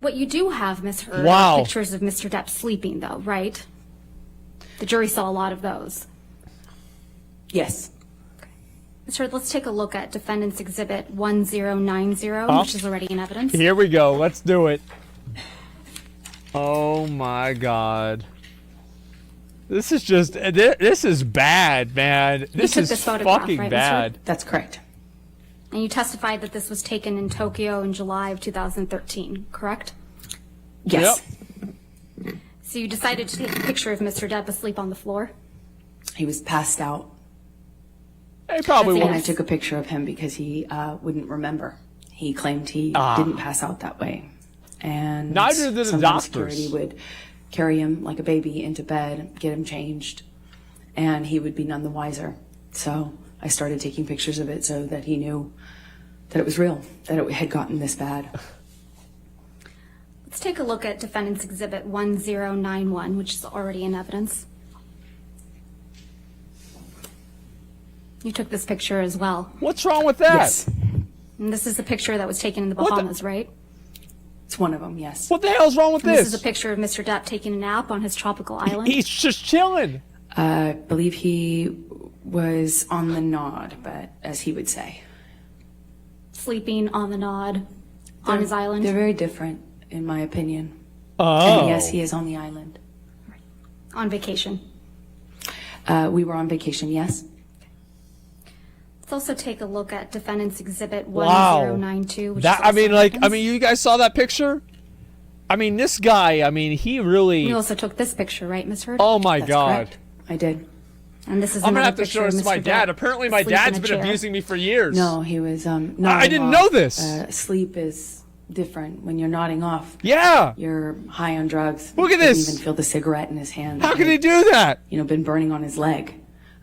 What you do have, Ms. Heard, Wow. are pictures of Mr. Depp sleeping, though, right? The jury saw a lot of those. Yes. Ms. Heard, let's take a look at Defendant's Exhibit 1090, which is already in evidence. Here we go. Let's do it. Oh my God. This is just, this is bad, man. This took is this photograph, fucking right, Mr. bad. That's correct. And you testified that this was taken in Tokyo in July of 2013, correct? Yes. Yep. So you decided to take a picture of Mr. Depp asleep on the floor? He was passed out. They probably That's And won't. I took a picture of him because he wouldn't remember. He claimed he didn't pass out that way. And Neither did the sometimes doctors. security would carry him like a baby into bed, get him changed, and he would be none the wiser. So I started taking pictures of it so that he knew that it was real, that it had gotten this bad. Let's take a look at Defendant's Exhibit 1091, which is already in evidence. You took this picture as well. What's wrong with that? Yes. And this is a picture that was taken in the What the- Bahamas, right? It's one of them, yes. What the hell's wrong with And this? this is a picture of Mr. Depp taking a nap on his tropical island. He's just chilling. I believe he was on the nod, but as he would say. Sleeping on the nod on his island. They're very different, in my opinion. Oh. And yes, he is on the island. On vacation. We were on vacation, yes. Let's also take a look at Defendant's Exhibit Wow. 1092, which That, is I also mean, in like, evidence. you guys saw that picture? I mean, this guy, I mean, he really, You also took this picture, right, Ms. Heard? oh my That's God. correct. I did. And this is I'm gonna another have to picture show of this to my Mr. dad. Depp Apparently my asleep in dad's a been chair. abusing me for years. No, he was nodding I didn't off. know this. Sleep is different. When you're nodding off, Yeah. you're high on drugs. Look at Didn't this. even feel the cigarette in his hand. How could he do that? You know, been burning on his leg.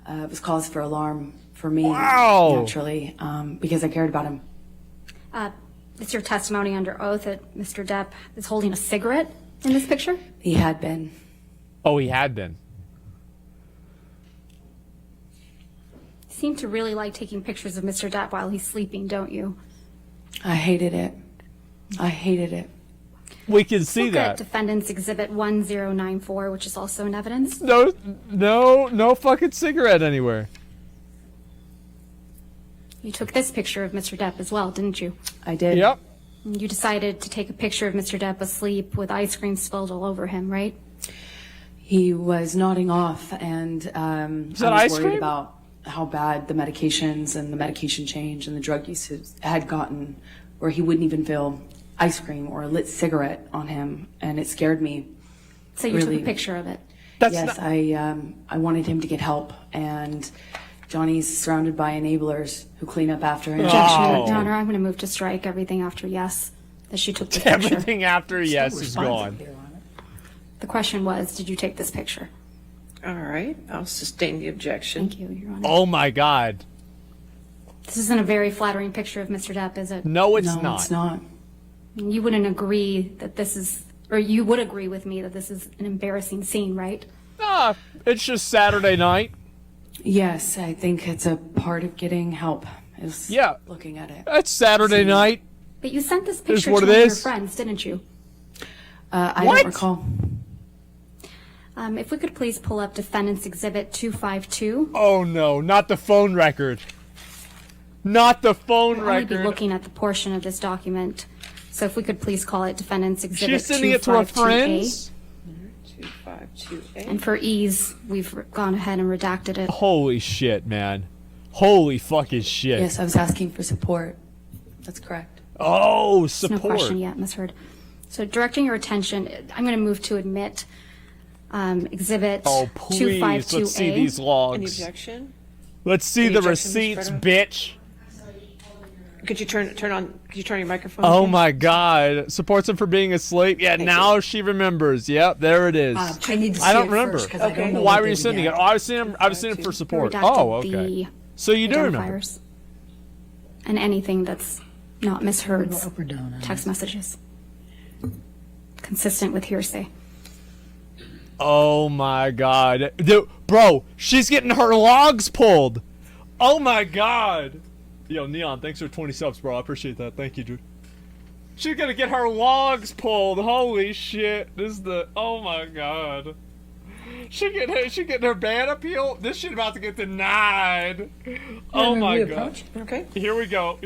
It was cause for alarm for me, Wow. naturally, because I cared about him. It's your testimony under oath that Mr. Depp is holding a cigarette in this picture? He had been. Oh, he had been. You seem to really like taking pictures of Mr. Depp while he's sleeping, don't you? I hated it. I hated it. We can see Look at that. Defendant's Exhibit 1094, which is also in evidence. No fucking cigarette anywhere. You took this picture of Mr. Depp as well, didn't you? I did. Yep. You decided to take a picture of Mr. Depp asleep with ice cream spilled all over him, right? He was nodding off, and I Is that was ice worried cream? about how bad the medications and the medication change and the drug usage had gotten, where he wouldn't even feel ice cream or a lit cigarette on him, and it scared me. So you Really? took a picture of it. Yes, I wanted him to get help, and Johnny's surrounded by enablers who clean up after him. Objection, Oh. Your Honor, I'm going to move to strike everything after yes, that she took the picture. Everything after yes is gone. The question was, did you take this picture? All right, I'll sustain the objection. Thank you, Your Honor. Oh my God. This isn't a very flattering picture of Mr. Depp, is it? No, it's No, not. it's not. You wouldn't agree that this is, or you would agree with me that this is an embarrassing scene, right? Ah, it's just Saturday night. Yes, I think it's a part of getting help. Is Yeah. looking at it. It's Saturday night. But you sent this Is picture what to it one of your is. friends, didn't you? I What? don't recall. If we could please pull up Defendant's Exhibit 252. Oh no, not the phone record. Not the phone We'll only be record. looking at the portion of this document. So if we could please call it Defendant's Exhibit She's sending it to her 252A. friends. 252A. And for ease, we've gone ahead and redacted it. Holy shit, man. Holy fucking shit. Yes, I was asking for support. That's correct. Oh, No support. question yet, Ms. Heard. So directing your attention, I'm going to move to admit Exhibit Oh, please. 252A. Let's see these Any logs. objection? Let's see Any the objection, Ms. receipts, Freda? bitch. Could you turn your microphone? Oh please? my God. Supports him for being asleep. Yeah, now she remembers. Yep, there it is. I need to see I don't it remember. first, 'cause I don't know Why what were they you would sending get. it? Oh, I was sending it for support. Redacted Oh, okay. the So you do remember. identifiers and anything that's not Ms. Heard's Up or down? text messages. Consistent with hearsay. Oh my God. Dude, bro, she's getting her logs pulled. Oh my God. Yo, Neon, thanks for 20 subs, bro. I appreciate that. Thank you, dude. She's gonna get her logs pulled. Holy shit. This is the... Oh my god. She getting her ban appeal? This shit about to get denied. Oh my god. Okay. Here we go.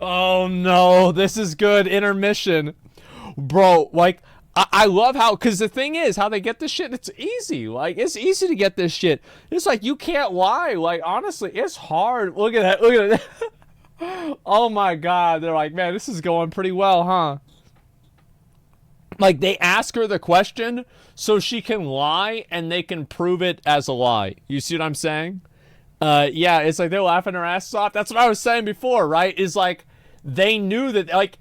Oh no, this is good. Intermission. Bro, like, I love how, because the thing is, how they get this shit, it's easy. Like, it's easy to get this shit. It's like, you can't lie. Like, honestly, it's hard. Look at that. Oh my god. They're like, man, this is going pretty well, huh? Like, they ask her the question so she can lie and they can prove it as a lie. You see what I'm saying? Yeah, it's like they're laughing their asses off. That's what I was saying before, right? Is like, they knew that, like,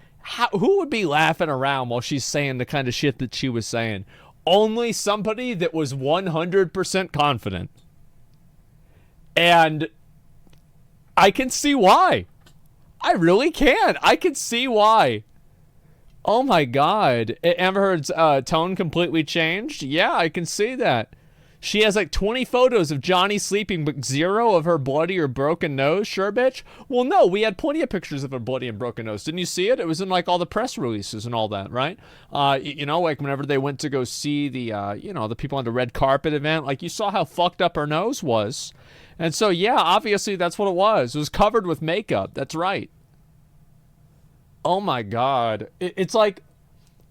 who would be laughing around while she's saying the kind of shit that she was saying? Only somebody that was 100% confident. And I can see why. I really can. I can see why. Oh my god. Amber Heard's tone completely changed? Yeah, I can see that. She has like 20 photos of Johnny sleeping, but 0 of her bloody or broken nose. Sure, bitch? Well, no, we had plenty of pictures of her bloody and broken nose. Didn't you see it? It was in like all the press releases and all that, right? You know, like whenever they went to go see the, you know, the people on the red carpet event, like you saw how fucked up her nose was. And so, yeah, obviously that's what it was. It was covered with makeup. That's right. Oh my god. It's like,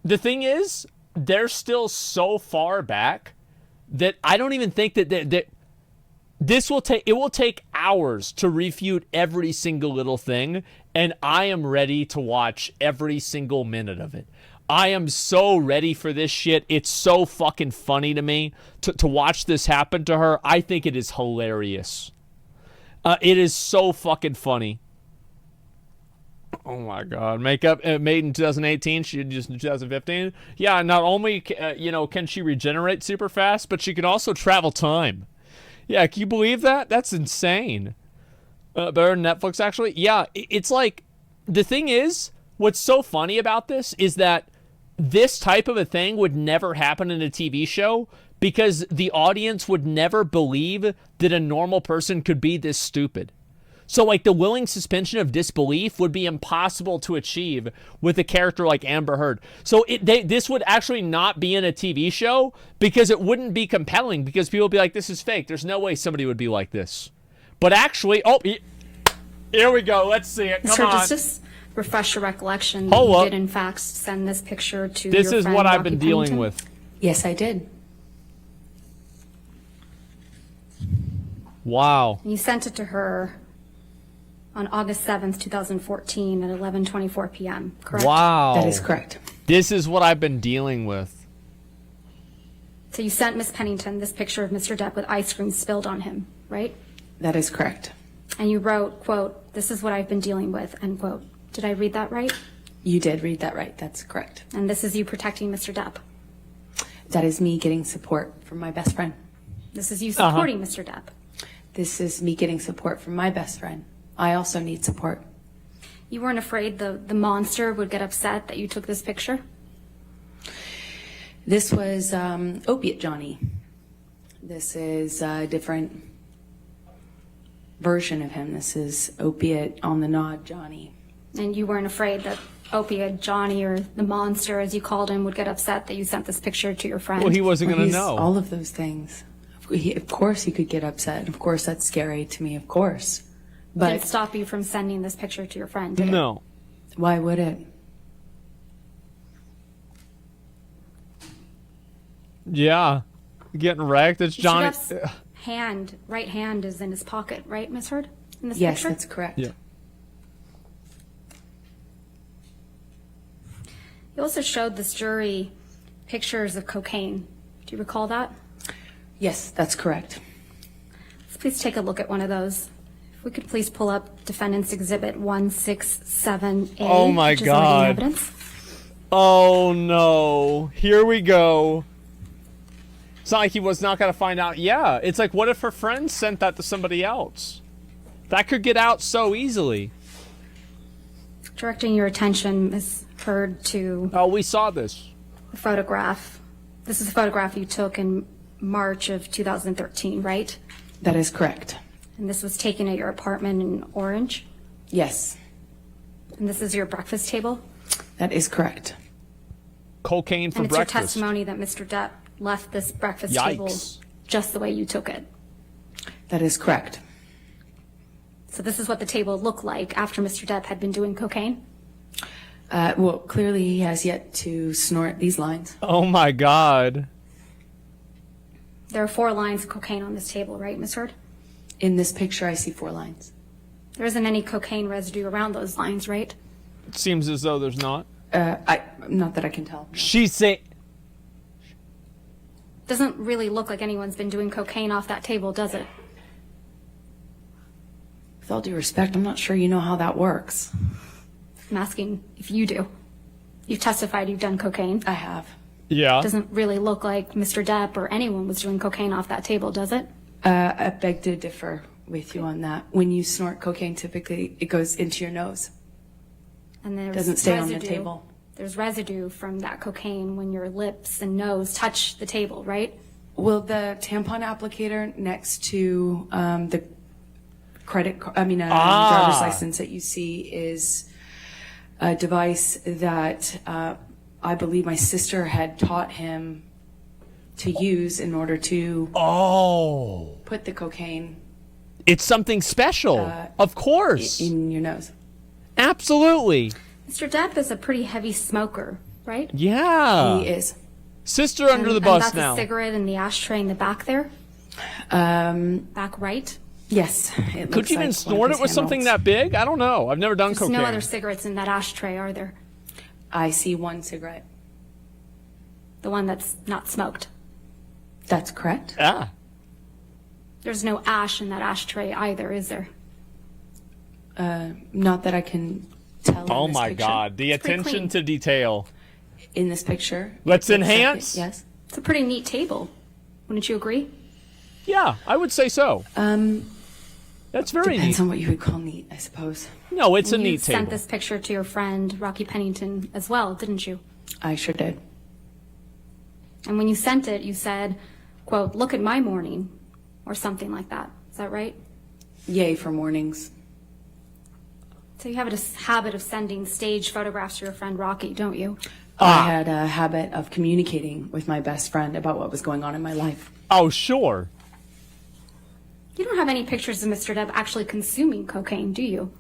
the thing is, they're still so far back that I don't even think that this will take, it will take hours to refute every single little thing, and I am ready to watch every single minute of it. I am so ready for this shit. It's so fucking funny to me to watch this happen to her. I think it is hilarious. It is so fucking funny. Oh my god. Makeup made in 2018, she did just in 2015. Yeah, not only you know, can she regenerate super fast, but she can also travel time. Yeah, can you believe that? That's insane. Better than Netflix, actually. Yeah, it's like, the thing is, what's so funny about this is that this type of a thing would never happen in a TV show because the audience would never believe that a normal person could be this stupid. So, like, the willing suspension of disbelief would be impossible to achieve with a character like Amber Heard. So, this would actually not be in a TV show because it wouldn't be compelling, because people would be like, this is fake. There's no way somebody would be like this. But actually, oh, here we go. Let's see it. Come on. Just refresh your recollection. Hold You up. did, in fact, send this picture to This your is friend, what I've Rocky been dealing Pennington? with. Yes, I did. Wow. You sent it to her on August 7th, 2014 at 11:24 p.m., correct? Wow. That is correct. This is what I've been dealing with. So you sent Miss Pennington this picture of Mr. Depp with ice cream spilled on him, right? That is correct. And you wrote, quote, "This is what I've been dealing with," end quote. Did I read that right? You did read that right. That's correct. And this is you protecting Mr. Depp. That is me getting support from my best friend. This is you supporting Mr. Depp. This is me getting support from my best friend. I also need support. You weren't afraid the monster would get upset that you took this picture? This was Opiate Johnny. This is a different version of him. This is Opiate on the Nod Johnny. And you weren't afraid that Opiate Johnny, or the monster as you called him, would get upset that you sent this picture to your friend? Well, he wasn't going to He's know. all of those things. Of course he could get upset. Of course that's scary to me, of course. Did it But stop you from sending this picture to your friend, did it? No. why would it? Yeah. Getting wrecked. It's Johnny. Mr. Depp's right hand is in his pocket, right, Miss Heard? In this Yes, picture? that's correct. Yeah. You also showed this jury pictures of cocaine. Do you recall that? Yes, that's correct. Let's please take a look at one of those. If we could please pull up Defendant's Exhibit 167A. Oh my which is living God. evidence. Oh no. Here we go. It's not like he was not going to find out. Yeah. It's like, what if her friend sent that to somebody else? That could get out so easily. Directing your attention, Ms. Heard, to Oh, we saw this. the photograph. This is a photograph you took in March of 2013, right? That is correct. And this was taken at your apartment in Orange. Yes. And this is your breakfast table? That is correct. Cocaine for And it's breakfast. your testimony that Mr. Depp left this breakfast table Yikes. just the way you took it. That is correct. So this is what the table looked like after Mr. Depp had been doing cocaine? Well, clearly he has yet to snort these lines. Oh my God. There are 4 lines of cocaine on this table, right, Ms. Heard? In this picture, I see 4 lines. There isn't any cocaine residue around those lines, right? It seems as though there's not. Not that I can tell. She say. Doesn't really look like anyone's been doing cocaine off that table, does it? With all due respect, I'm not sure you know how that works. I'm asking if you do. You've testified you've done cocaine. I have. Yeah. Doesn't really look like Mr. Depp or anyone was doing cocaine off that table, does it? I beg to differ with you on that. When you snort cocaine, typically it goes into your nose. And there's Doesn't stay on the residue. table. There's residue from that cocaine when your lips and nose touch the table, right? Well, the tampon applicator next to the driver's license that you see is a device that I believe my sister had taught him to use in order to Oh. put the cocaine It's something special. Of course. in your nose. Absolutely. Mr. Depp is a pretty heavy smoker, right? Yeah. He is. Sister under the And bus that's now. a cigarette in the ashtray in the back there, Um, back right. yes. It Could looks you even like one snort of it with his something handles. that big? I don't know. I've never done There's cocaine. no other cigarettes in that ashtray, are there? I see one cigarette. The one that's not smoked. That's correct. Ah. There's no ash in that ashtray either, is there? Not that I can tell. Oh in this my picture. God. The It's pretty attention clean. to detail. In this picture. Let's it's enhance. Yes. It's a pretty neat table. Wouldn't you agree? Yeah, I would say so. That's very Depends neat. on what you would call neat, I suppose. No, it's a You neat sent table. this picture to your friend Rocky Pennington as well, didn't you? I sure did. And when you sent it, you said, quote, "Look at my morning," or something like that. Is that right? Yay for mornings. So you have a habit of sending staged photographs to your friend Rocky, don't you? I had a habit of communicating with my best friend about what was going on in my life. Oh, sure. You don't have any pictures of Mr. Depp actually consuming cocaine, do you?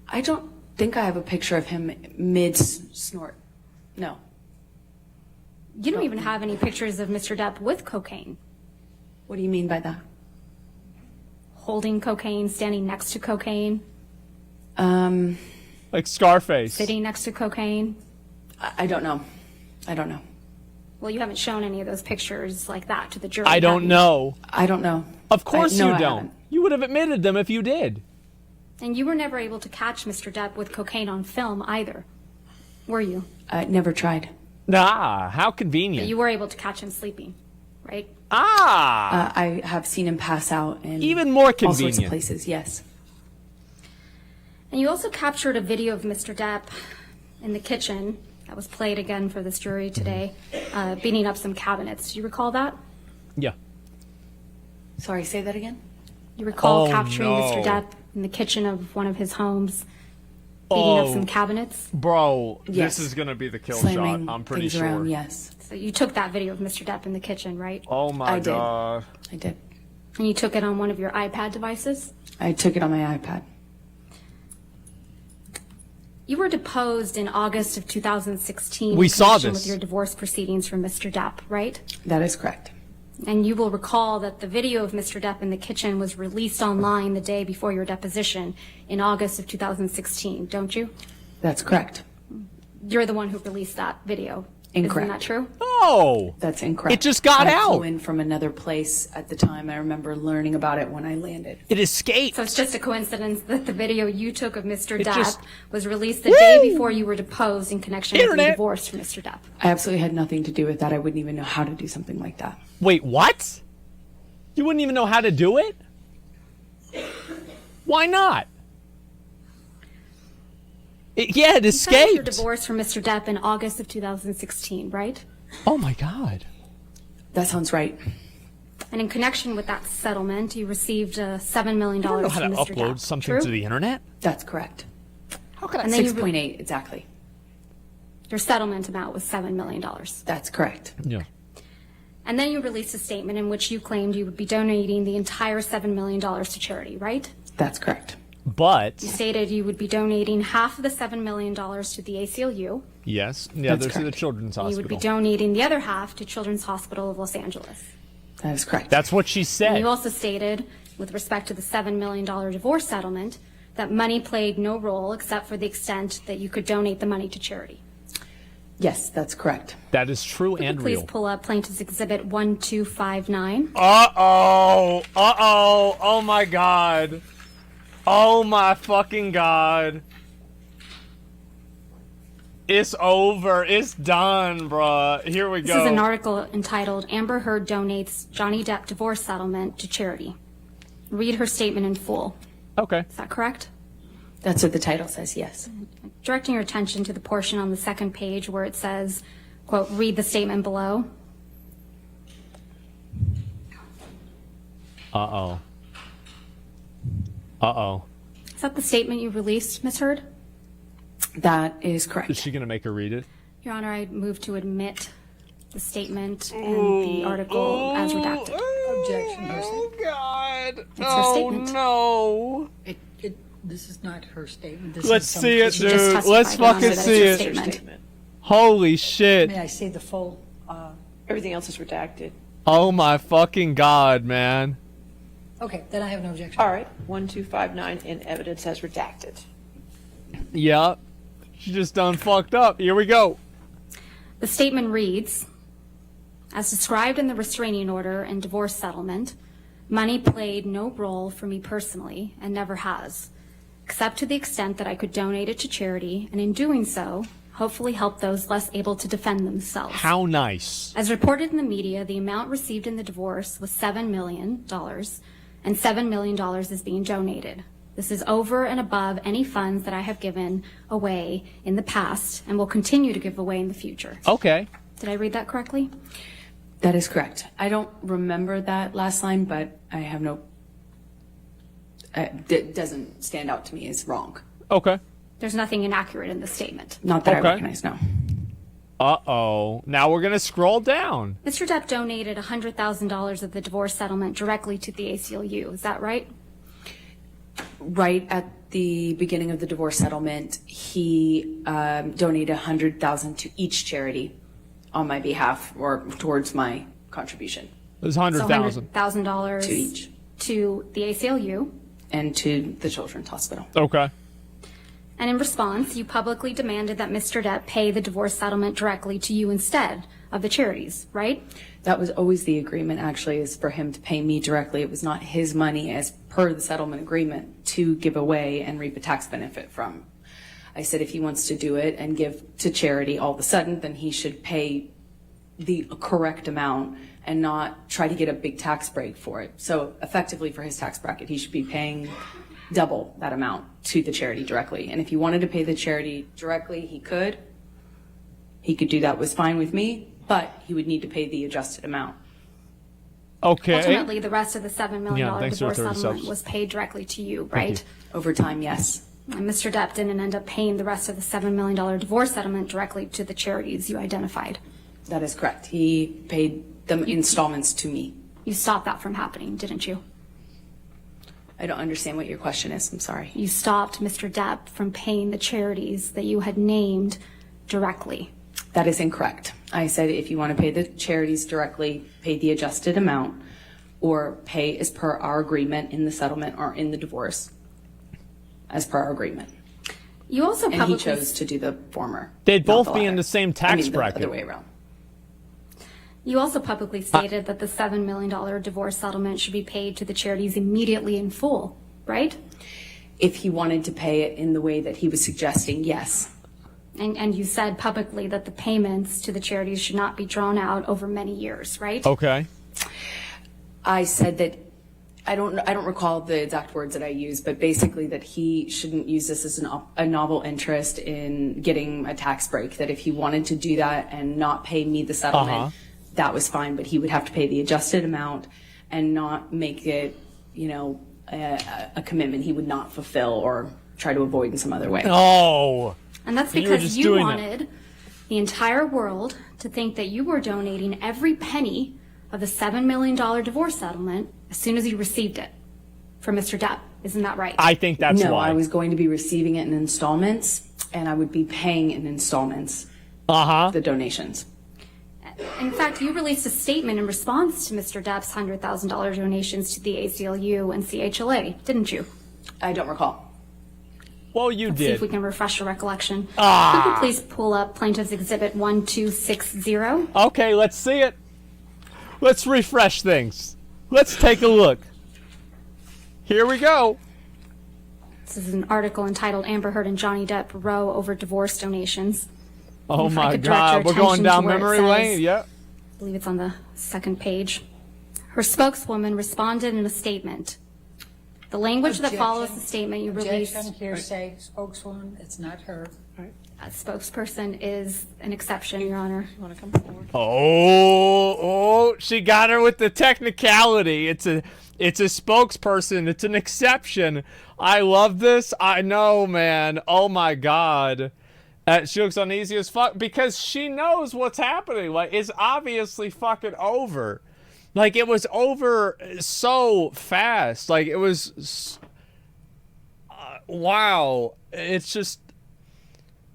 I don't think I have a picture of him mid-snort. No. You don't even have any pictures of Mr. Depp with cocaine, What do you mean by that? holding cocaine, standing next to cocaine, Like Scarface. sitting next to cocaine. I don't know. I don't know. Well, you haven't shown any of those pictures like that to the jury. I have don't you? know. I don't know. Of course No, you I don't. haven't. You would have admitted them if you did. And you were never able to catch Mr. Depp with cocaine on film either, were you? I never tried. Ah, how But convenient. you were able to catch him sleeping, right? Ah, I have seen him pass out in even more all sorts of convenient. places, yes. And you also captured a video of Mr. Depp in the kitchen that was played again for this jury today, beating up some cabinets. Do you recall that? Yeah. Sorry, say that again? You recall Oh, capturing no. Mr. Depp in the kitchen of one of his homes, beating up Oh. some cabinets? Bro, Yes. this is going to be the kill Slamming shot. I'm pretty things sure. around, yes. So you took that video of Mr. Depp in the kitchen, right? Oh my I did. God. I did. And you took it on one of your iPad devices? I took it on my iPad. You were deposed in August of 2016 We in saw connection this. with your divorce proceedings from Mr. Depp, right? That is correct. And you will recall that the video of Mr. Depp in the kitchen was released online the day before your deposition in August of 2016, don't you? That's correct. You're the one who released that video. Incorrect. Isn't that true? Oh. That's incorrect. It just got I out. flew in from another place at the time. I remember learning about it when I landed. It escaped. So it's just a coincidence that the video you took of Mr. Depp just- was released the day before you were deposed in connection with your Internet. divorce from Mr. Depp. I absolutely had nothing to do with that. I wouldn't even know how to do something like that. Wait, what? You wouldn't even know how to do it? Why not? It You filed your escaped. divorce from Mr. Depp in August of 2016, right? Oh my God. That sounds right. And in connection with that settlement, you received $7 million I don't know how from to Mr. upload Depp. something True? to the internet. That's correct. How could I? And then you 6.8 exactly. Your settlement amount was $7 million. That's correct. Yeah. And then you released a statement in which you claimed you would be donating the entire $7 million to charity, right? That's correct. But You stated you would be donating half of the $7 million to the ACLU. yes, yeah, That's there's the correct. Children's You would be Hospital. donating the other half to Children's Hospital of Los Angeles. That is correct. That's what she And said. you also stated, with respect to the $7 million divorce settlement, that money played no role except for the extent that you could donate the money to charity. Yes, that's correct. That is true and Please real. pull up Plaintiff's Exhibit 1259. Uh-oh. Uh-oh. Oh, my God. Oh, my fucking God. It's over. It's done, bruh. Here we This go. is an article entitled Amber Heard Donates Johnny Depp Divorce Settlement to Charity. Read her statement in full. Okay. Is that correct? That's what the title says, yes. Directing your attention to the portion on the second page where it says, quote, read the statement below. Uh-oh. Uh-oh. Is that the statement you released, Ms. Heard? That is correct. Is she going to make her read it? Your Honor, I move to admit the statement and the article as redacted. Objection. Oh, God. It's her statement. No. This is not her statement. This Let's is see it, She just dude. testified, Let's Your Honor, fucking that it's see her it. statement. Holy shit. May I say the full? Everything else is redacted. Oh, my fucking God, man. Okay, then I have no objection. All right, 1259 in evidence as redacted. Yeah. She just done fucked up. Here we go. The statement reads, as described in the restraining order and divorce settlement, money played no role for me personally and never has, except to the extent that I could donate it to charity, and in doing so, hopefully help those less able to defend themselves. How nice. As reported in the media, the amount received in the divorce was $7 million, and $7 million is being donated. This is over and above any funds that I have given away in the past and will continue to give away in the future. Okay. Did I read that correctly? That is correct. I don't remember that last line, but I have no. It doesn't stand out to me as wrong. Okay. There's nothing inaccurate in the statement. Not that Okay. I recognize, no. Uh-oh. Now we're going to scroll down. Mr. Depp donated $100,000 of the divorce settlement directly to the ACLU. Is that right? Right at the beginning of the divorce settlement, he donated $100,000 to each charity on my behalf or towards my contribution It was So $100,000. $100,000 to each to the ACLU. and to the Children's Hospital. Okay. And in response, you publicly demanded that Mr. Depp pay the divorce settlement directly to you instead of the charities, right? That was always the agreement, actually, is for him to pay me directly. It was not his money as per the settlement agreement to give away and reap a tax benefit from. I said if he wants to do it and give to charity all of a sudden, then he should pay the correct amount and not try to get a big tax break for it. So effectively for his tax bracket, he should be paying double that amount to the charity directly. And if he wanted to pay the charity directly, he could. He could do that, was fine with me, but he would need to pay the adjusted amount. Okay. Ultimately, the rest of the $7 million Yeah, thanks for the divorce 30 settlement subs. was paid directly to you, right? Over time, yes. And Mr. Depp didn't end up paying the rest of the $7 million divorce settlement directly to the charities you identified. That is correct. He paid them installments to me. You stopped that from happening, didn't you? I don't understand what your question is. I'm sorry. You stopped Mr. Depp from paying the charities that you had named directly. That is incorrect. I said if you want to pay the charities directly, pay the adjusted amount, or pay as per our agreement in the settlement or in the divorce, as per our agreement. You also And he publicly chose to do the former. They'd not both be in latter. the same I tax mean, bracket. The other way around. You also publicly stated that the $7 million divorce settlement should be paid to the charities immediately in full, right? If he wanted to pay it in the way that he was suggesting, yes. And you said publicly that the payments to the charities should not be drawn out over many years, right? Okay. I said that I don't recall the exact words that I used, but basically that he shouldn't use this as a novel interest in getting a tax break. That if he wanted to do that and not pay me the settlement, that was fine, but he would have to pay the adjusted amount and not make it, a commitment he would not fulfill or try to avoid in some other way. Oh. And that's You were because just you doing wanted the entire world to think that you were donating every penny of the $7 million divorce settlement as soon as you received it from Mr. Depp. Isn't that right? I think that's No, why. I was going to be receiving it in installments, and I would be paying in installments the donations. In fact, you released a statement in response to Mr. Depp's $100,000 donations to the ACLU and CHLA, didn't you? I don't recall. Well, you See if did. we can refresh your recollection. Could you please pull up Plaintiff's Exhibit 1260? Okay, let's see it. Let's refresh things. Let's take a look. Here we go. This is an article entitled Amber Heard and Johnny Depp row over divorce donations. Oh If I my could direct God, your we're going attention down to where it memory says- lane. Yeah. I believe it's on the second page. Her spokeswoman responded in a statement. The language that follows the statement you released, Objection, hearsay, spokeswoman, it's not her. a spokesperson is an exception, Your Honor. You want to come forward? Oh, she got her with the technicality. It's a spokesperson. It's an exception. I love this. I know, man. Oh my God. She looks uneasy as fuck because she knows what's happening. Like, it's obviously fucking over. Like, it was over so fast. Like, it was... wow. It's just...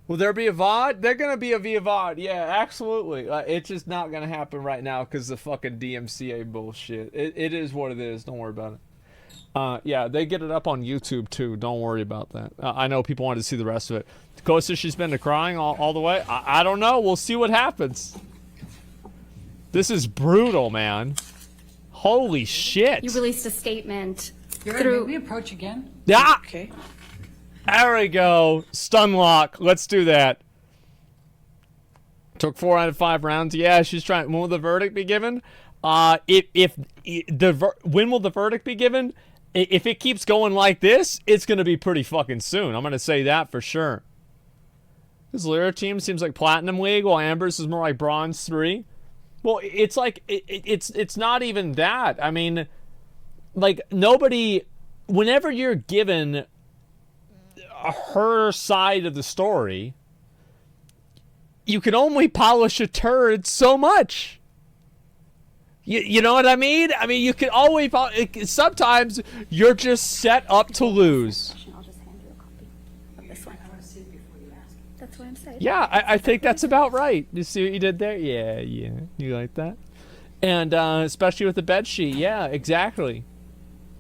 Will there be a VOD? They're going to be a VOD. Yeah, absolutely. It's just not going to happen right now because the fucking DMCA bullshit. It is what it is. Don't worry about it. Yeah, they get it up on YouTube too. Don't worry about that. I know people wanted to see the rest of it. Costa, she's been to crying all the way. I don't know. We'll see what happens. This is brutal, man. Holy shit. You released a statement Your Honor, may we approach again? Yeah. Okay. There we go. Stun lock. Let's do that. Took 4 out of 5 rounds. Yeah, she's trying. When will the verdict be given? When will the verdict be given? If it keeps going like this, it's going to be pretty fucking soon. I'm going to say that for sure. This Lyra team seems like Platinum League, while Amber's is more like Bronze 3. Well, it's like, it's not even that. I mean, like, nobody, whenever you're given her side of the story, you can only polish a turd so much. You know what I mean? I mean, you can always, sometimes you're just set up to lose. I'll just hand you a copy of this one. That's what I'm saying. Yeah, I think that's about right. You see what you did there? Yeah. You like that? And especially with the bed sheet. Yeah, exactly.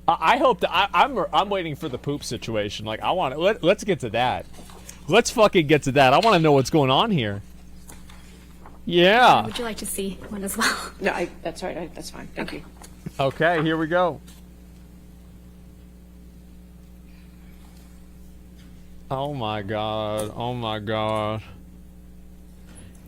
I hope that I'm waiting for the poop situation. Like, I want it. Let's get to that. Let's fucking get to that. I want to know what's going on here. Yeah. Would you like to see one as well? No, that's all right. That's fine. Thank you. Okay, here we go. Oh my God. Oh my God.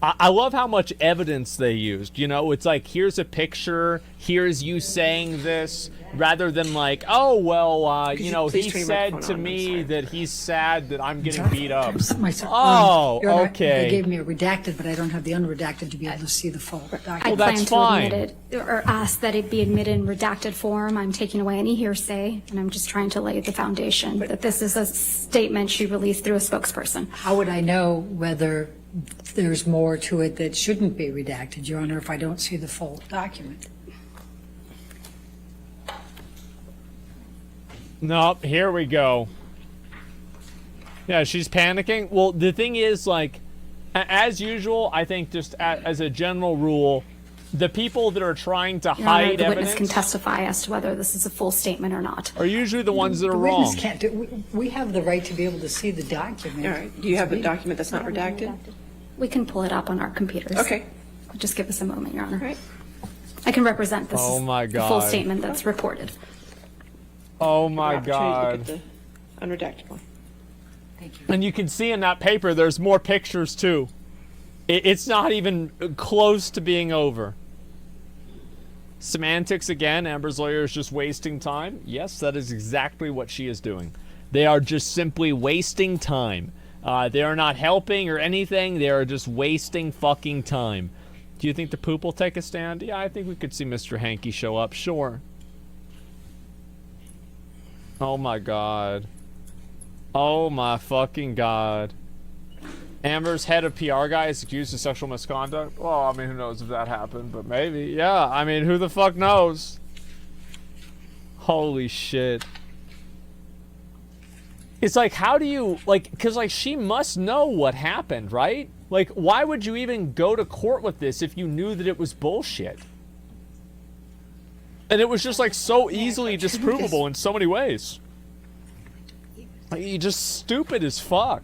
I love how much evidence they used. You know, it's like, here's a picture, here's you saying this, rather than like, oh, well, you know, he please turn your said microphone to on? I'm me sorry. that he's sad that I'm getting beat up. Myself. Oh, Your Honor, okay. They gave me a redacted, but I don't have the unredacted to be able to see the full I document. that's plan to fine. admit it, or ask that it be admitted in redacted form. I'm taking away any hearsay, and I'm just trying to lay the foundation that this is a statement she released through a spokesperson. How would I know whether there's more to it that shouldn't be redacted, Your Honor, if I don't see the full document? Nope, here we go. Yeah, she's panicking. Well, the thing is, like, as usual, I think just as a general rule, the people that are trying to Your Honor, hide the witness can evidence testify as to whether this is a full statement or not. are usually the ones that are The wrong. witness can't do, we have the right to be able to see the document. All right. Do you have a document that's not redacted? We can pull it up on our computers. Okay. Just give us a moment, Your Honor. All right. I can represent this Oh is my the full God. statement that's reported. Oh my Opportunity to God. look at the unredacted one. Thank you. And you can see in that paper there's more pictures too. It's not even close to being over. Semantics again. Amber's lawyer is just wasting time. Yes, that is exactly what she is doing. They are just simply wasting time. They are not helping or anything. They are just wasting fucking time. Do you think the poop will take a stand? Yeah, I think we could see Mr. Hanky show up. Sure. Oh my god. Oh my fucking god. Amber's head of PR guy is accused of sexual misconduct. Well, I mean, who knows if that happened, but maybe. Yeah, I mean, who the fuck knows? Holy shit. It's like, how do you, like, because, like, she must know what happened, right? Like, why would you even go to court with this if you knew that it was bullshit? And it was just, like, so easily disprovable in so many ways. Like, you're just stupid as fuck.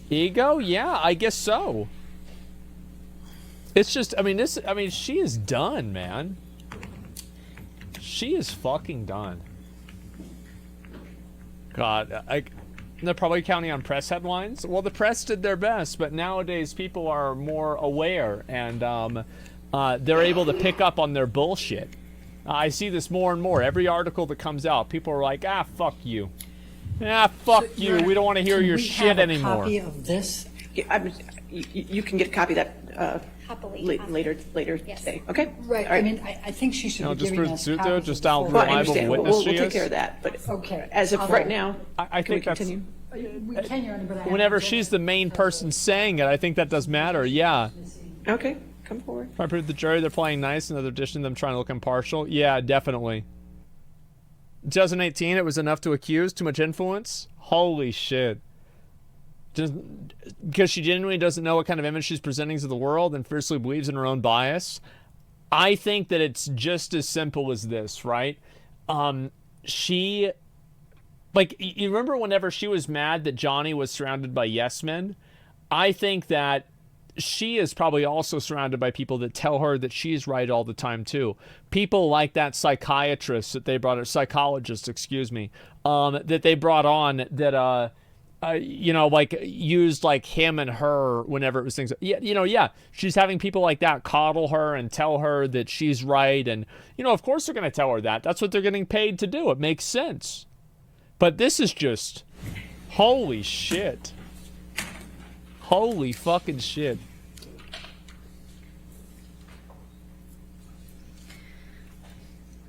Ego? Yeah, I guess so. It's just, I mean, she is done, man. She is fucking done. God, they're probably counting on press headlines. Well, the press did their best, but nowadays people are more aware, and they're able to pick up on their bullshit. I see this more and more. Every article that comes out, people are like, ah, fuck you. Ah, fuck you. We don't want to hear your shit anymore. Copy of this? Yeah, you can get a copy of that Happily. later Yes. today. Okay. Right. All right. I mean, I think she should be just giving for us Zuto, copies just of out the full Well, I reliable understand. witness We'll she take is. care of that. But Okay. as of right now, I can we think that's... continue? We can, Your Honor, but I have Whenever to- she's the main person saying it, I think that does matter, yeah. Okay, come forward. If I prove the jury they're playing nice and they're dishing them trying to look impartial, yeah, definitely. 2018, it was enough to accuse, too much influence? Holy shit. Just because she genuinely doesn't know what kind of image she's presenting to the world and fiercely believes in her own bias. I think that it's just as simple as this, right? She... Like, you remember whenever she was mad that Johnny was surrounded by yes men? I think that she is probably also surrounded by people that tell her that she's right all the time, too. People like that psychiatrist that they brought, or psychologist, excuse me, that they brought on that, you know, like, used, like, him and her whenever it was things. Yeah, you know, yeah, she's having people like that coddle her and tell her that she's right. And, you know, of course they're going to tell her that. That's what they're getting paid to do. It makes sense. But this is just, holy shit. Holy fucking shit.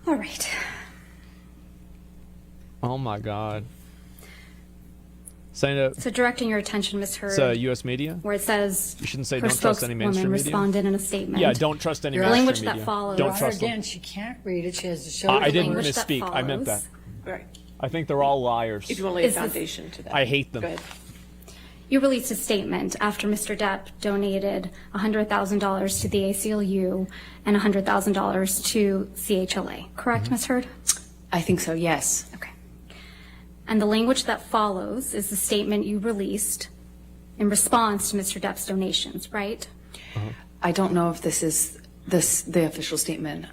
All right. Oh my god. Saying it, So directing your attention, Ms. Hurd, it's U.S. media? where it says You shouldn't say her don't trust any spokeswoman mainstream media. responded in a statement. Yeah, don't trust any The mainstream language media. that follows. Don't Your Honor, trust them. again, she can't read it. She has to show I the didn't language that misspeak. I meant that. follows. All right. I think they're all liars. If you want to lay a Is this- foundation to that. I hate them. Go ahead. You released a statement after Mr. Depp donated $100,000 to the ACLU and $100,000 to CHLA. Correct, Ms. Hurd? I think so, yes. Okay. And the language that follows is the statement you released in response to Mr. Depp's donations, right? I don't know if this is the official statement.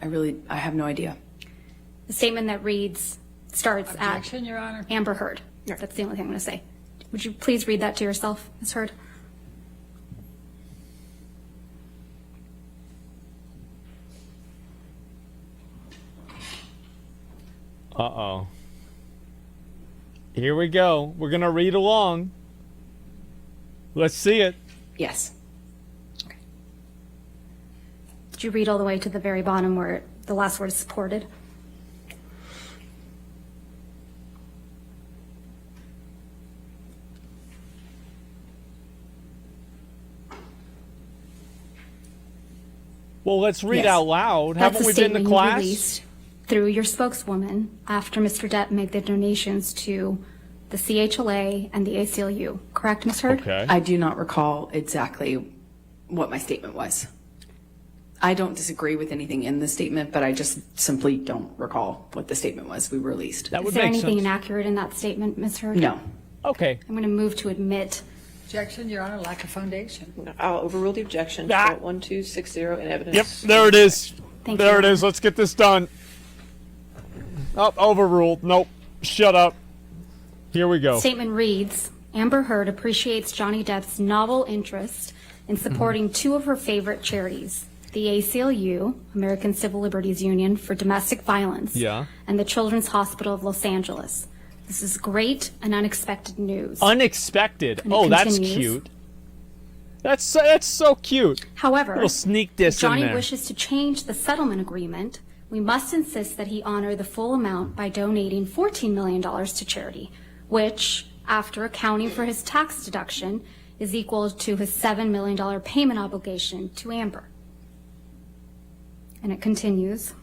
I have no idea. The statement that starts Objection, Your Honor. at Amber Heard. That's the only thing I'm going to say. Would you please read that to yourself, Ms. Heard? Uh-oh. Here we go. We're going to read along. Let's see it. Yes. Did you read all the way to the very bottom where the last word is supported? Well, let's read Yes. out loud. That's Haven't a we been to statement you class? released through your spokeswoman after Mr. Depp made the donations to the CHLA and the ACLU. Correct, Ms. Heard? Okay. I do not recall exactly what my statement was. I don't disagree with anything in the statement, but I just simply don't recall what the statement was we released. That Is would there make anything sense. inaccurate in that statement, Ms. Heard? No. Okay. I'm going to move to admit. Objection, Your Honor, lack of foundation. I'll overrule the objection. Ah. 1260 in evidence. Yep, there it is. Thank There you. it is. Let's get this done. Oh, overruled. Nope. Shut up. Here we go. Statement reads, Amber Heard appreciates Johnny Depp's novel interest in supporting two of her favorite charities, the ACLU, American Civil Liberties Union for Domestic Violence, Yeah. and the Children's Hospital of Los Angeles. This is great and unexpected news. Unexpected. And it Oh, that's continues. cute. That's so cute. However, Little sneak diss in Johnny there. wishes to change the settlement agreement we must insist that he honor the full amount by donating $14 million to charity, which, after accounting for his tax deduction, is equal to his $7 million payment obligation to Amber. And it continues.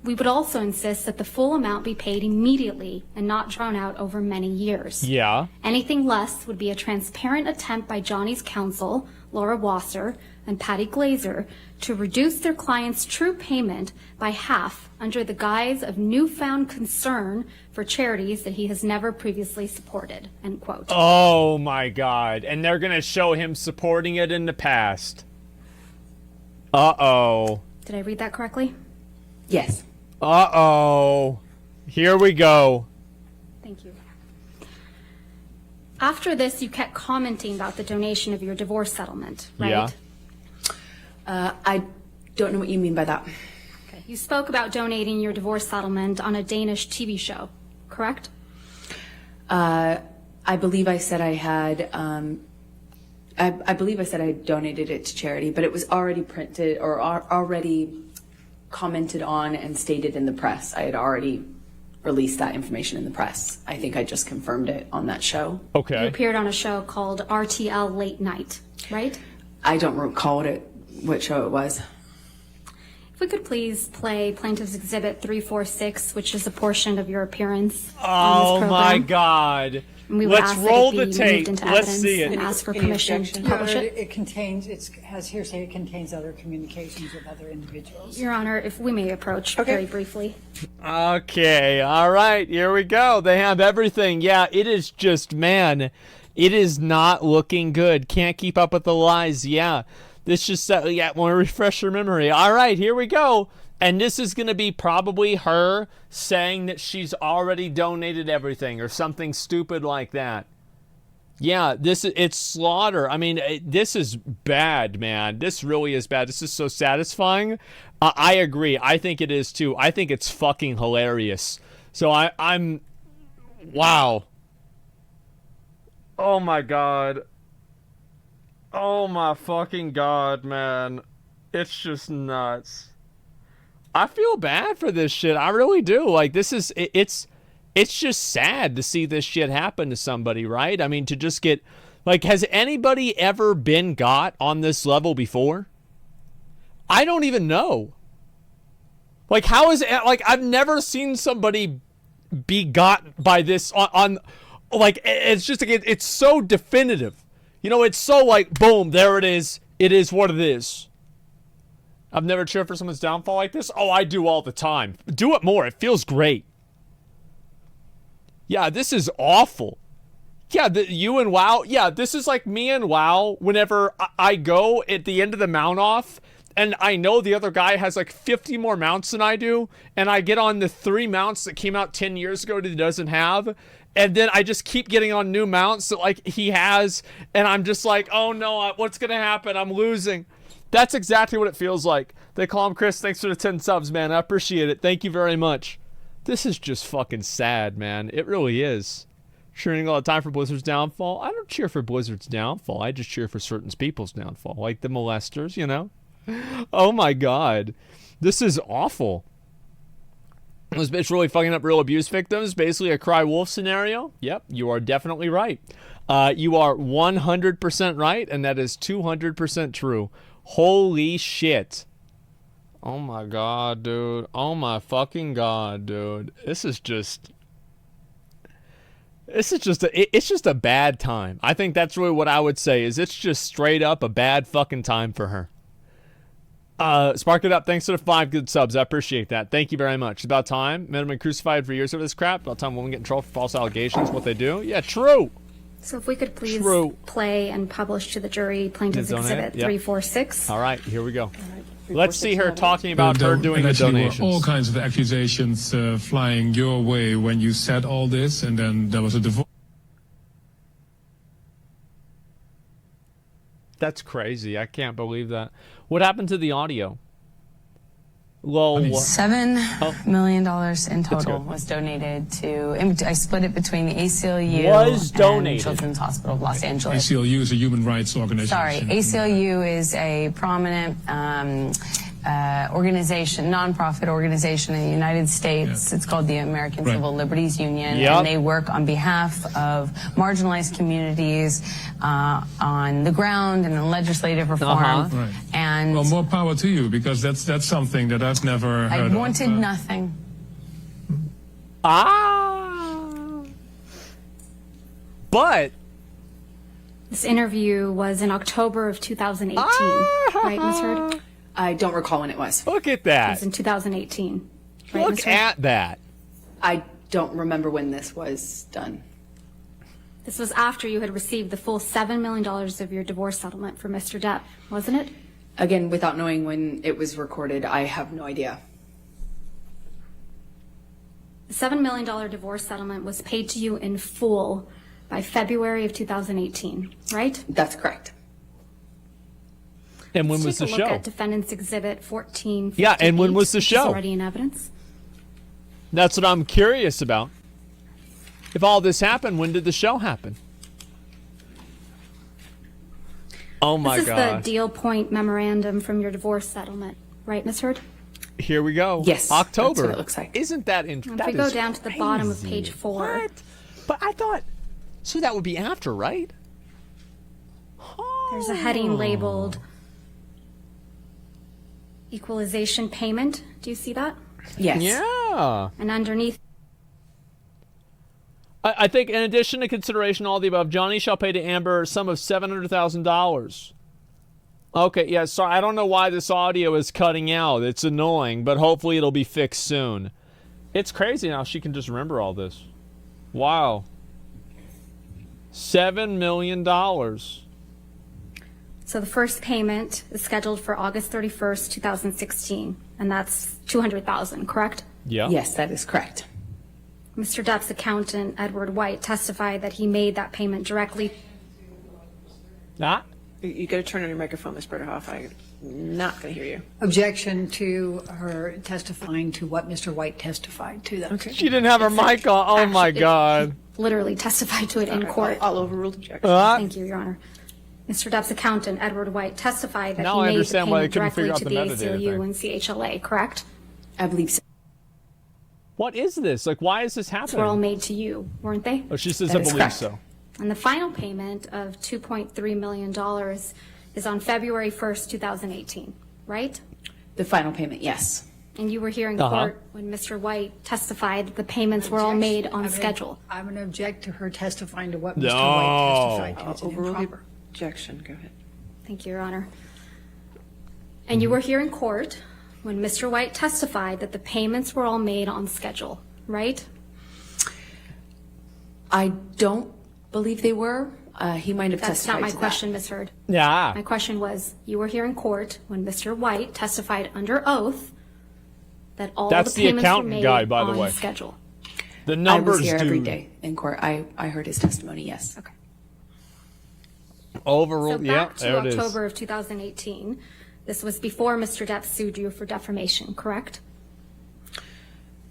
We would also insist that the full amount be paid immediately and not drawn out over many years. Yeah. Anything less would be a transparent attempt by Johnny's counsel, Laura Wasser and Patty Glazer, to reduce their client's true payment by half under the guise of newfound concern for charities that he has never previously supported, end quote. Oh my God. And they're going to show him supporting it in the past. Uh-oh. Did I read that correctly? Yes. Uh-oh. Here we go. Thank you. After this, you kept commenting about the donation of your divorce settlement, right? Yeah. I don't know what you mean by that. Okay. You spoke about donating your divorce settlement on a Danish TV show, correct? I believe I said I had, I believe I said I donated it to charity, but it was already printed or already commented on and stated in the press. I had already released that information in the press. I think I just confirmed it on that show. You Okay. appeared on a show called RTL Late Night, right? I don't recall what show it was. If we could please play Plaintiff's Exhibit 346, which is a portion of your appearance on Oh this my program. God. And we would Let's ask that roll it the be tape. moved into Let's evidence see it. and ask for Any permission to objection? publish Your Honor, it. it contains, it has hearsay, it contains other communications with other individuals. Your Honor, if we may approach Okay. very briefly. Okay, all right, here we go. They have everything. Yeah, it is just, man, it is not looking good. Can't keep up with the lies. Yeah, this just, yeah, want to refresh your memory. All right, here we go. And this is going to be probably her saying that she's already donated everything or something stupid like that. Yeah, it's slaughter. I mean, this is bad, man. This really is bad. This is so satisfying. I agree. I think it is too. I think it's fucking hilarious. So I'm, wow. Oh my God. Oh my fucking God, man. It's just nuts. I feel bad for this shit. I really do. Like, this is, it's just sad to see this shit happen to somebody, right? I mean, to just get, like, has anybody ever been got on this level before? I don't even know. Like, how is it, like, I've never seen somebody be got by this on like, it's just, it's so definitive. You know, it's so like, boom, there it is. It is what it is. I've never cheered for someone's downfall like this. Oh, I do all the time. Do it more. It feels great. Yeah, this is awful. Yeah, you and WoW. Yeah, this is like me and WoW whenever I go at the end of the mount off and I know the other guy has like 50 more mounts than I do, and I get on the 3 mounts that came out 10 years ago that he doesn't have, and then I just keep getting on new mounts that like he has, and I'm just like, oh no, what's gonna happen? I'm losing. That's exactly what it feels like. They call him Chris. Thanks for the 10 subs, man. I appreciate it. Thank you very much. This is just fucking sad, man. It really is. Cheering all the time for Blizzard's downfall. I don't cheer for Blizzard's downfall. I just cheer for certain people's downfall, like the molesters, you know? Oh my God. This is awful. This bitch really fucking up real abuse victims. Basically a cry wolf scenario. Yep, you are definitely right. You are 100% right, and that is 200% true. Holy shit. Oh my God, dude. Oh my fucking God, dude. It's just a bad time. I think that's really what I would say, is it's just straight up a bad fucking time for her. Spark it up. Thanks for the 5 good subs. I appreciate that. Thank you very much. It's about time. Men have been crucified for years over this crap. About time women get in trouble for false allegations. What they do. Yeah, true. So if we could please True. play and publish to the jury Plaintiff's Donate? Exhibit Yep. 346. All right, here we go. Let's see her talking about her doing the Actually, there were all donations. kinds of accusations flying your way when you said all this, and then there was a divorce. That's crazy. I can't believe that. What happened to the audio? Lol. $7 million in total good. was donated to, I split it between the ACLU Was and donated. Children's Hospital of Los Angeles. ACLU is a human rights organization. Sorry, ACLU is a prominent nonprofit organization in the United States. It's called the American Right. Civil Liberties Union, Yep. and they work on behalf of marginalized communities on the ground and in legislative reform. Right. And Well, more power to you, because that's something that I've never I heard of. wanted nothing. But This interview was in October of 2018, right, Ms. Heard? It I don't recall when it was. look at that. was in 2018, right, Look Ms. Heard? at that. I don't remember when this was done. This was after you had received the full $7 million of your divorce settlement from Mr. Depp, wasn't it? Again, without knowing when it was recorded, I have no idea. The $7 million divorce settlement was paid to you in full by February of 2018, right? That's correct. And when Let's was the take a look show? at Defendant's Exhibit 14. Yeah, and when was the show? Already in evidence. That's what I'm curious about. If all this happened, when did the show happen? Oh my This is God. the deal point memorandum from your divorce settlement, right, Ms. Heard? Here we go. Yes, October. that's what it looks like. Isn't that If that we go is down to the bottom of crazy. page 4. What? But I thought, so that would be after, right? There's a heading labeled equalization payment. Do you see that? Yes. Yeah. And underneath, I think in addition to consideration all the above, Johnny shall pay to Amber a sum of $700,000. Okay, yeah, sorry, I don't know why this audio is cutting out. It's annoying, but hopefully it'll be fixed soon. It's crazy now she can just remember all this. Wow. $7 million. so the first payment is scheduled for August 31st, 2016, and that's $200,000, correct? Yeah. Yes, that is correct. Mr. Depp's accountant, Edward White, testified that he made that payment directly. Ah, You got to turn on your microphone, Ms. Berderhoff. I'm not going to hear you. Objection to her testifying to what Mr. White testified to. That. Okay. she didn't have her mic on. Oh my Actually, God. Literally testified to it in court. I'll overrule objection. Thank you, Your Honor. Mr. Depp's accountant, Edward White, testified that Now he I made the understand why they payment couldn't directly figure to out the the metadata ACLU and CHLA, correct? I believe so. What is this? Like, why is this Were all happening? made to you, weren't they? Oh, she says That I is believe correct. so. And the final payment of $2.3 million is on February 1st, 2018, right? The final payment, yes. And you were here in Uh-huh. court when Mr. White testified that the payments were all made on schedule. I'm going to object to her testifying to what Mr. No. White testified to. It's Overrule the improper. objection. Go ahead. Thank you, Your Honor. And you were here in court when Mr. White testified that the payments were all made on schedule, right? I don't believe they were. He might have That's testified not my to question, Ms. Heard. Yeah. My question was, you were here in court when Mr. White testified under oath that all That's the the payments were accountant made guy, by the on way. schedule. The that. I numbers was here do every day in court. I heard his testimony, yes. Okay. overrule. So Yeah, back to there it is. October of 2018. This was before Mr. Depp sued you for defamation, correct?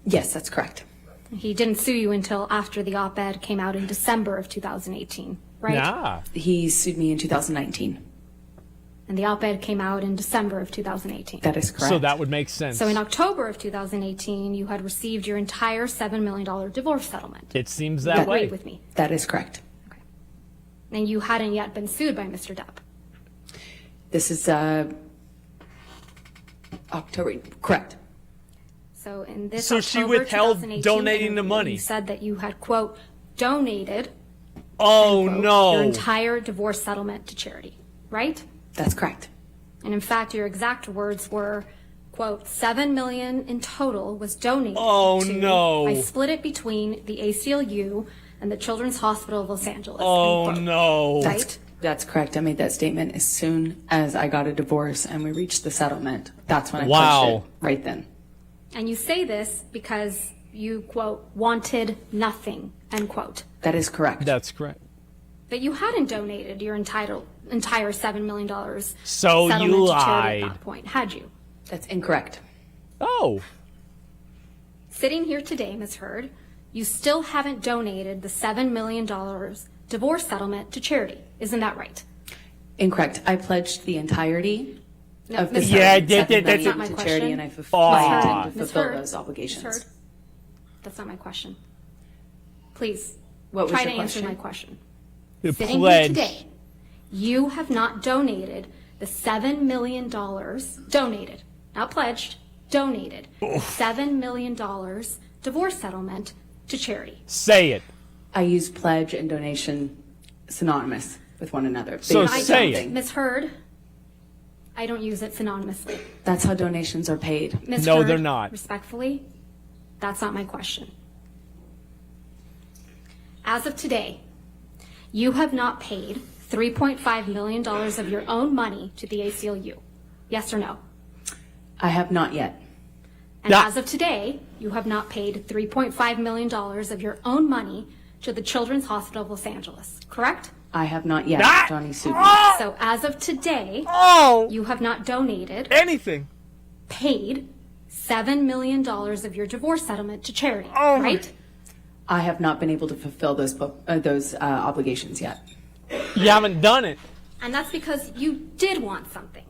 Yes, that's correct. He didn't sue you until after the op-ed came out in December of 2018, right? Yeah. He sued me in 2019. And the op-ed came out in December of 2018. That is correct. So that would make sense. So in October of 2018, you had received your entire $7 million divorce settlement. It seems You that agreed way. with me. That is correct. And you hadn't yet been sued by Mr. Depp. This is October. Correct. So in this So she October withheld 2018 donating the interview, money. You said that you had, quote, donated Oh quote, no. your entire divorce settlement to charity, right? That's correct. And in fact, your exact words were, quote, $7 million in total was donated Oh, to, no. I split it between the ACLU and the Children's Hospital of Los Angeles. Oh end quote. no. Right? That's correct. I made that statement as soon as I got a divorce and we reached the settlement. That's when I Wow. pledged it right then. And you say this because you, quote, wanted nothing, end quote. That is correct. That's correct. But you hadn't donated your entire $7 million So settlement you to charity lied. at that point, had you? That's incorrect. Oh. Sitting here today, Ms. Heard, you still haven't donated the $7 million divorce settlement to charity. Isn't that right? Incorrect. I pledged the entirety No, of the Ms. Yeah, Heard, that- that- $7 that's not million my to question. charity, and I Ms. intend Heard, to Ms. fulfill Heard, those Ms. obligations. Heard, that's not my question. Please, What was try your to answer question? my question. The Sitting pledge. here today, you have not donated the $7 million, donated, not pledged, donated, $7 million divorce settlement to charity. Say it. I use pledge and donation synonymous with one another. They So are I say something. it. Ms. Heard, I don't use it synonymously. That's how donations are paid. Ms. No, Heard, they're not. Respectfully, that's not my question. As of today, you have not paid $3.5 million of your own money to the ACLU. Yes or no? I have not yet. And Yeah. as of today, you have not paid $3.5 million of your own money to the Children's Hospital of Los Angeles, correct? I have not yet. Ah! Johnny sued me. So as of today, Oh, you have not donated, anything. paid $7 million of your divorce settlement to charity, Oh my- right? I have not been able to fulfill those obligations yet. You haven't done it. And that's because you did want something.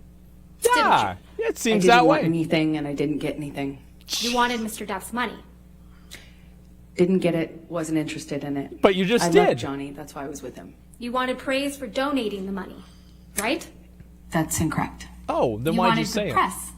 Yeah, it I seems didn't that want way. anything, and I didn't get anything. You wanted Mr. Depp's money. Didn't get it. Wasn't interested in it. But you just I did. loved Johnny. That's why I was with him. You wanted praise for donating the money, right? That's incorrect. Oh, then You why'd wanted you say the it? press.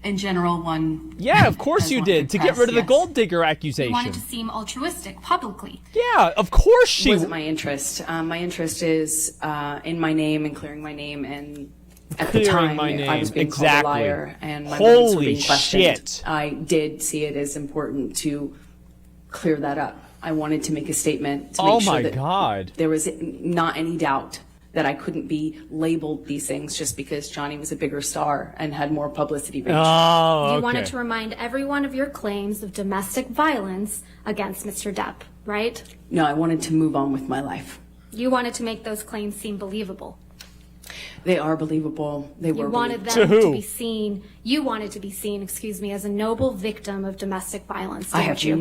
In general, one. Yeah, of course As you one did, could to get press, rid of the yes. gold digger You accusation. wanted to seem altruistic publicly. Yeah, of course she. Wasn't my interest. My interest is in my name and clearing my name, and at the Clearing time my I was name, being exactly. called a liar, and my motives were Holy being questioned. shit. I did see it as important to clear that up. I wanted to make a statement to make Oh sure my that God. there was not any doubt that I couldn't be labeled these things just because Johnny was a bigger star and had more publicity reach. Oh, You okay. wanted to remind everyone of your claims of domestic violence against Mr. Depp, right? No, I wanted to move on with my life. You wanted to make those claims seem believable. They are believable. They were You wanted believable. them To to who? be seen, you wanted to be seen, excuse me, as a noble victim of domestic violence, I didn't have you?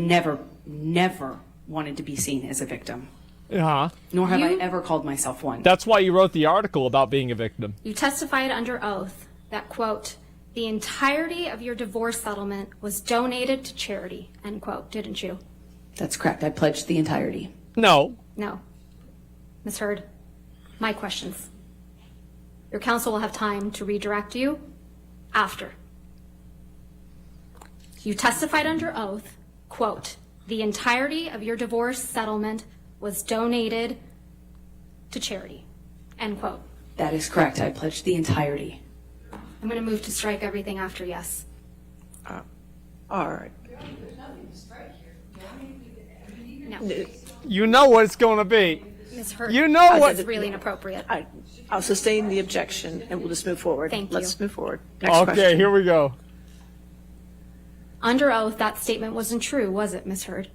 never wanted to be seen as a victim. Uh-huh. Nor have I You- ever called myself one. That's why you wrote the article about being a victim. You testified under oath that, quote, the entirety of your divorce settlement was donated to charity, end quote, didn't you? That's correct. I pledged the entirety. No. No. Ms. Heard, my questions. Your counsel will have time to redirect you after. You testified under oath, quote, the entirety of your divorce settlement was donated to charity, end quote. That is correct. I pledged the entirety. I'm going to move to strike everything after yes. All right. No. You know what it's going to be. Ms. Heard, You know what- That's really inappropriate. I'll sustain the objection and we'll just move forward. Thank you. Let's move forward. Next Okay, question. here we go. Under oath, that statement wasn't true, was it, Ms. Heard?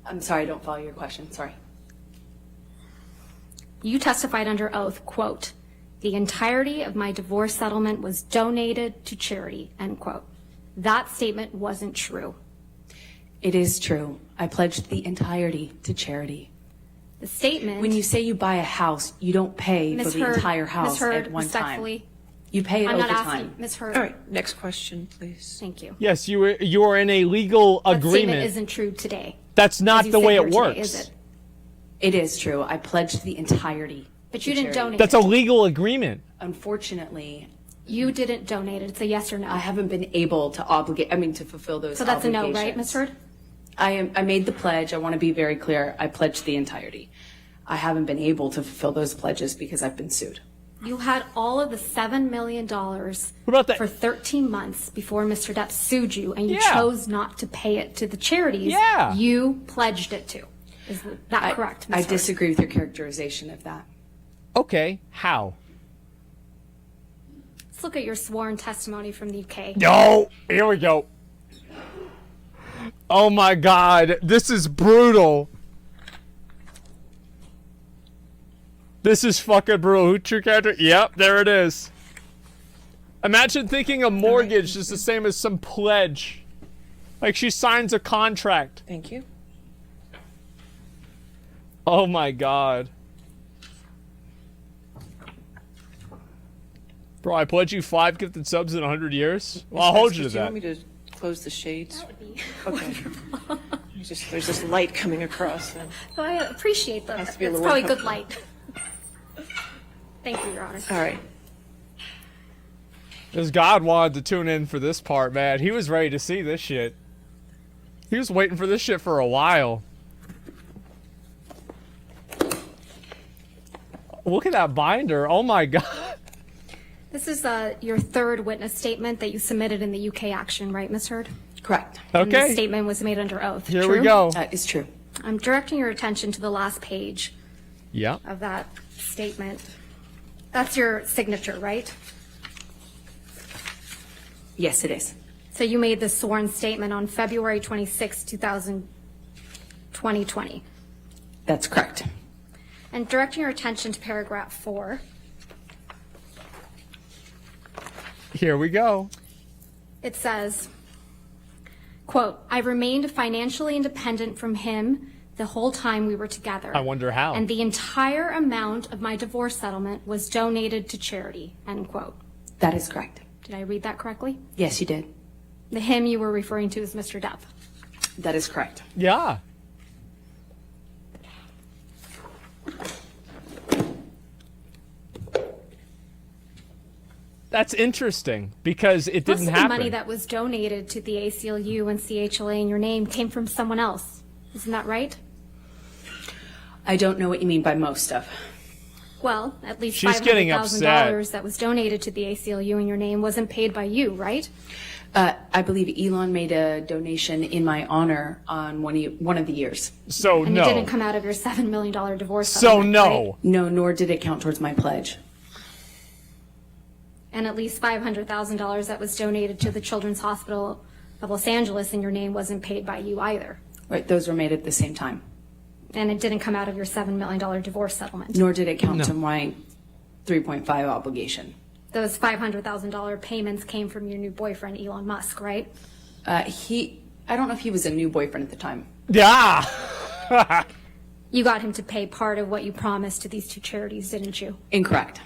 I'm sorry, I don't follow your question. Sorry. You testified under oath, quote, the entirety of my divorce settlement was donated to charity, end quote. That statement wasn't true. It is true. I pledged the entirety to charity. The statement, When you say you buy a house, you don't pay Ms. for the Heard, entire Ms. house Heard, at one respectfully, time. You pay it I'm over not time. asking, Ms. Heard. All right. Next question, please. Thank you. Yes, you are in a legal That statement agreement. isn't true today. That's As not you the sit way here it today, works. is it? It is true. I pledged the entirety. But to you didn't charity. donate That's it. a legal agreement. Unfortunately, You didn't donate it. It's a yes or no. I haven't been able to to fulfill those So that's a no, right, obligations. Ms. Heard? I made the pledge. I want to be very clear. I pledged the entirety. I haven't been able to fulfill those pledges because I've been sued. You had all of the $7 million about that- for 13 months before Mr. Depp sued you, and you Yeah. chose not to pay it to the charities Yeah. you pledged it to. Is that correct, Ms. I Heard? disagree with your characterization of that. Okay, how? Let's look at your sworn testimony from the UK. No, here we go. Oh my God, this is brutal. This is fucking brutal. Who true character? Yep, there it is. Imagine thinking a mortgage is the same as some pledge. Like she signs a contract. Thank you. Oh my God. Bro, I pledge you 5 gifted subs in 100 years. Well, I'll hold you to Do you that. want me to close the shades? That would be Okay. There's this light coming across. And, So I appreciate that. Has It's to be a little probably more good light. Thank you, Your Honor. all right. Because God wanted to tune in for this part, man. He was ready to see this shit. He was waiting for this shit for a while. Look at that binder. Oh my God. This is your third witness statement that you submitted in the UK action, right, Ms. Heard? Correct. And this Okay. statement was made under oath. Here True? we go. That is true. I'm directing your attention to the last page Yeah. of that statement. That's your signature, right? Yes, it is. So you made this sworn statement on February 26, 2020. That's correct. And directing your attention to paragraph 4, Here we go. it says, quote, I remained financially independent from him the whole time we were together. I wonder how. And the entire amount of my divorce settlement was donated to charity, end quote. That is correct. Did I read that correctly? Yes, you did. The him you were referring to is Mr. Depp. That is correct. Yeah. That's interesting because it Most didn't of the happen. money that was donated to the ACLU and CHLA in your name came from someone else. Isn't that right? I don't know what you mean by most of. Well, at least She's getting $500,000 that was donated to the ACLU in your name wasn't paid by you, right? I believe Elon made a donation in my honor on one of the years. So And no. it didn't come out of your $7 million divorce So settlement, no. right? No, nor did it count towards my pledge. And at least $500,000 that was donated to the Children's Hospital of Los Angeles in your name wasn't paid by you either. Right, those were made at the same time. And it didn't come out of your $7 million divorce settlement. Nor did it count to my 3.5 obligation. Those $500,000 payments came from your new boyfriend, Elon Musk, right? I don't know if he was a new boyfriend at the time. Yeah. You got him to pay part of what you promised to these two charities, didn't you? Incorrect.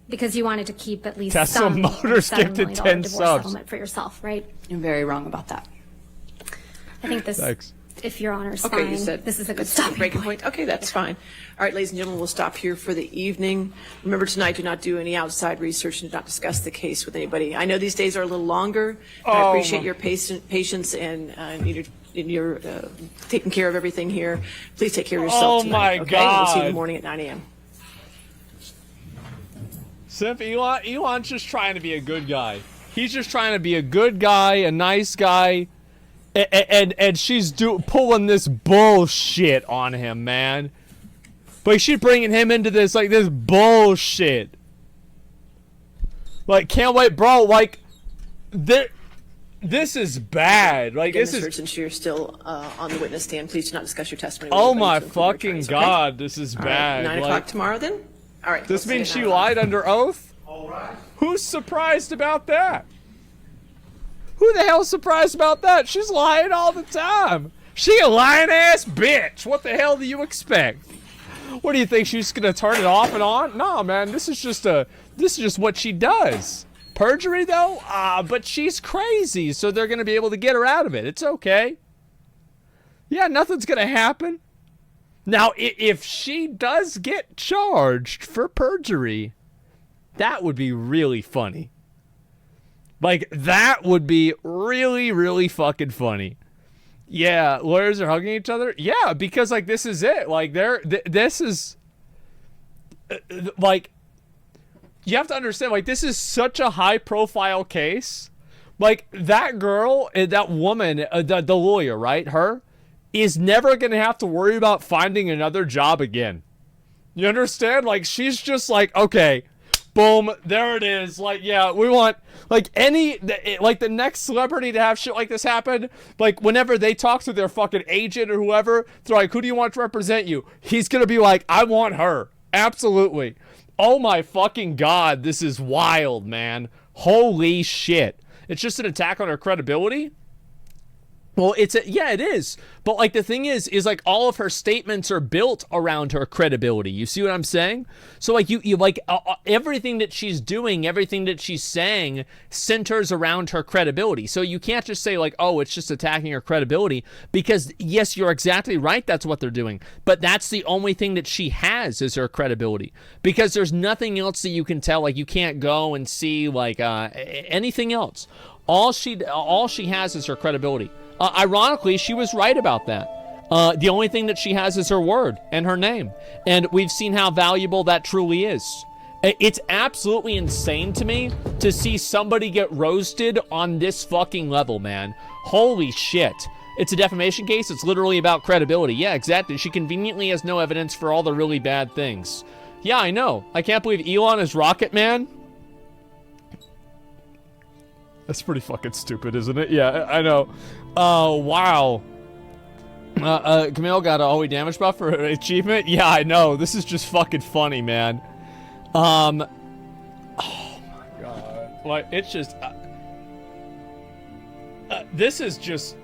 Because you wanted to keep at least Tesla some Motors $7 gifted million 10 divorce subs. settlement for yourself, right? You're very wrong about that. I think this, Thanks. if Your Honor is Okay, fine, you said this is a good this is stopping breaking point. point. Okay, that's fine. All right, ladies and gentlemen, we'll stop here for the evening. Remember tonight, do not do any outside research and do not discuss the case with anybody. I know these days are a little longer. But I appreciate your patience and your taking care of everything here. Please take care of yourself Oh, tonight. my Okay, we'll see you in God. the morning at 9 a.m. Simp Elon's just trying to be a good guy. He's just trying to be a good guy, a nice guy. And she's pulling this bullshit on him, man. Like, she's bringing him into this, like, this bullshit. Like, can't wait, bro. Like, this is bad. Like, Again, this Ms. is. Hurd, since you're still on the witness stand, please do not discuss your testimony. Oh with my anybody, including fucking attorneys, okay? God, this is All right, bad. 9 Like, o'clock tomorrow then? All right. this we'll see means you she at 9 o'clock. lied under oath? Alright. Who's surprised about that? Who the hell's surprised about that? She's lying all the time. She a lying ass bitch. What the hell do you expect? What do you think, she's gonna turn it off and on? No, man, this is just what she does. Perjury though? But she's crazy, so they're gonna be able to get her out of it. It's okay. Yeah, nothing's gonna happen. Now, if she does get charged for perjury, that would be really funny. Like, that would be really, really fucking funny. Yeah, lawyers are hugging each other. Yeah, because, like, this is it. Like, this is, like, you have to understand, like, this is such a high-profile case. Like, that girl, that woman, the lawyer, right, her, is never going to have to worry about finding another job again. You understand? Like, she's just like, okay, boom, there it is. Like, yeah, we want, like, the next celebrity to have shit like this happen, like, whenever they talk to their fucking agent or whoever, they're like, who do you want to represent you? He's gonna be like, I want her. Absolutely. Oh my fucking God, this is wild, man. Holy shit. It's just an attack on her credibility? Well, yeah, it is. But like the thing is like all of her statements are built around her credibility. You see what I'm saying? So like you like everything that she's doing, everything that she's saying centers around her credibility. So you can't just say like, oh, it's just attacking her credibility, because yes, you're exactly right. That's what they're doing. But that's the only thing that she has is her credibility, because there's nothing else that you can tell. Like you can't go and see like anything else. All she has is her credibility. Ironically, she was right about that. The only thing that she has is her word and her name. And we've seen how valuable that truly is. It's absolutely insane to me to see somebody get roasted on this fucking level, man. Holy shit. It's a defamation case. It's literally about credibility. Yeah, exactly. She conveniently has no evidence for all the really bad things. Yeah, I know. I can't believe Elon is Rocket Man. That's pretty fucking stupid, isn't it? Yeah, I know. Oh, wow. Camille got a holy damage buff for her achievement? Yeah, I know. This is just fucking funny, man. Oh my god. Like, it's just... this is just...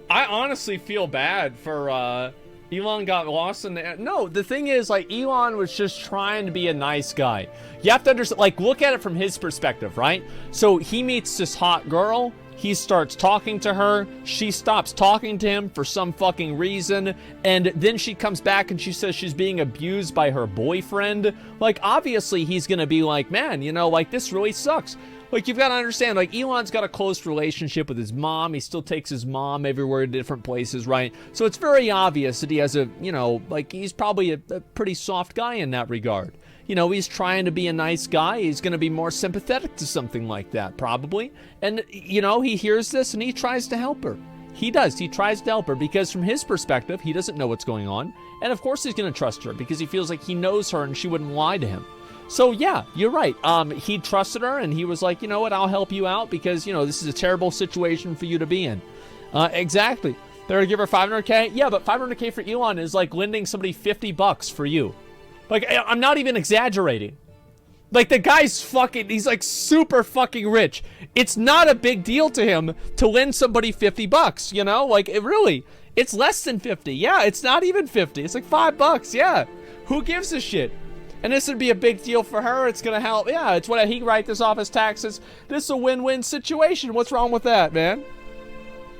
I honestly feel bad for, Elon got lost in the... No, the thing is, like, Elon was just trying to be a nice guy. You have to understand, like, look at it from his perspective, right? So he meets this hot girl. He starts talking to her. She stops talking to him for some fucking reason. And then she comes back and she says she's being abused by her boyfriend. Like, obviously, he's gonna be like, man, you know, like, this really sucks. Like, you've got to understand, like, Elon's got a close relationship with his mom. He still takes his mom everywhere to different places, right? So it's very obvious that he has a, you know, like, he's probably a pretty soft guy in that regard. You know, he's trying to be a nice guy. He's going to be more sympathetic to something like that, probably. And, you know, he hears this and he tries to help her. He does. He tries to help her because from his perspective, he doesn't know what's going on. And, of course, he's going to trust her because he feels like he knows her and she wouldn't lie to him. So, yeah, you're right. He trusted her, and he was like, you know what, I'll help you out because, you know, this is a terrible situation for you to be in. Exactly. They're going to give her $500K? Yeah, but $500K for Elon is like lending somebody $50 for you. Like, I'm not even exaggerating. Like, the guy's fucking, he's like super fucking rich. It's not a big deal to him to lend somebody $50, you know? Like, it really, it's less than 50. Yeah, it's not even 50. It's like $5, yeah. Who gives a shit? And this would be a big deal for her. It's going to help. Yeah, it's what he write this off as taxes. This is a win-win situation. What's wrong with that, man?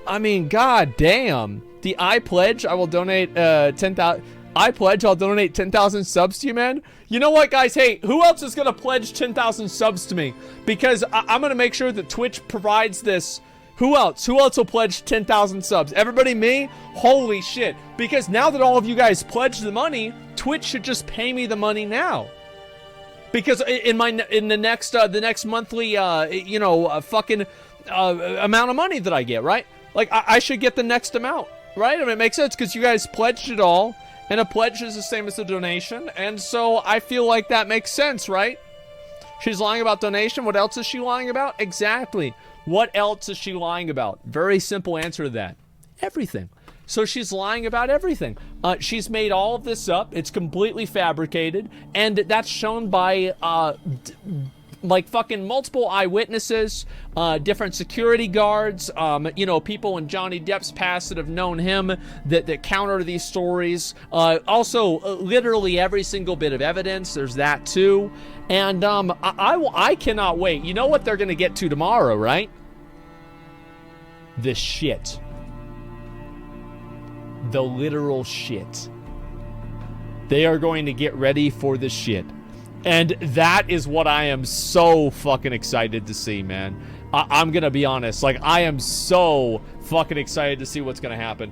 I mean, god damn. The I pledge, I will donate 10,000. I pledge I'll donate 10,000 subs to you, man. You know what, guys? Hey, who else is going to pledge 10,000 subs to me? Because I'm going to make sure that Twitch provides this. Who else? Who else will pledge 10,000 subs? Everybody, me? Holy shit. Because now that all of you guys pledged the money, Twitch should just pay me the money now. Because in the next monthly, you know, fucking amount of money that I get, right? Like, I should get the next amount, right? I mean, it makes sense because you guys pledged it all. And a pledge is the same as a donation. And so I feel like that makes sense, right? She's lying about donation. What else is she lying about? Exactly. What else is she lying about? Very simple answer to that. Everything. So she's lying about everything. She's made all of this up. It's completely fabricated. And that's shown by, like, fucking multiple eyewitnesses, different security guards, you know, people in Johnny Depp's past that have known him that counter these stories. Also, literally every single bit of evidence. There's that, too. And I cannot wait. You know what they're going to get to tomorrow, right? The shit. The literal shit. They are going to get ready for the shit. And that is what I am so fucking excited to see, man. I'm gonna be honest. Like, I am so fucking excited to see what's gonna happen.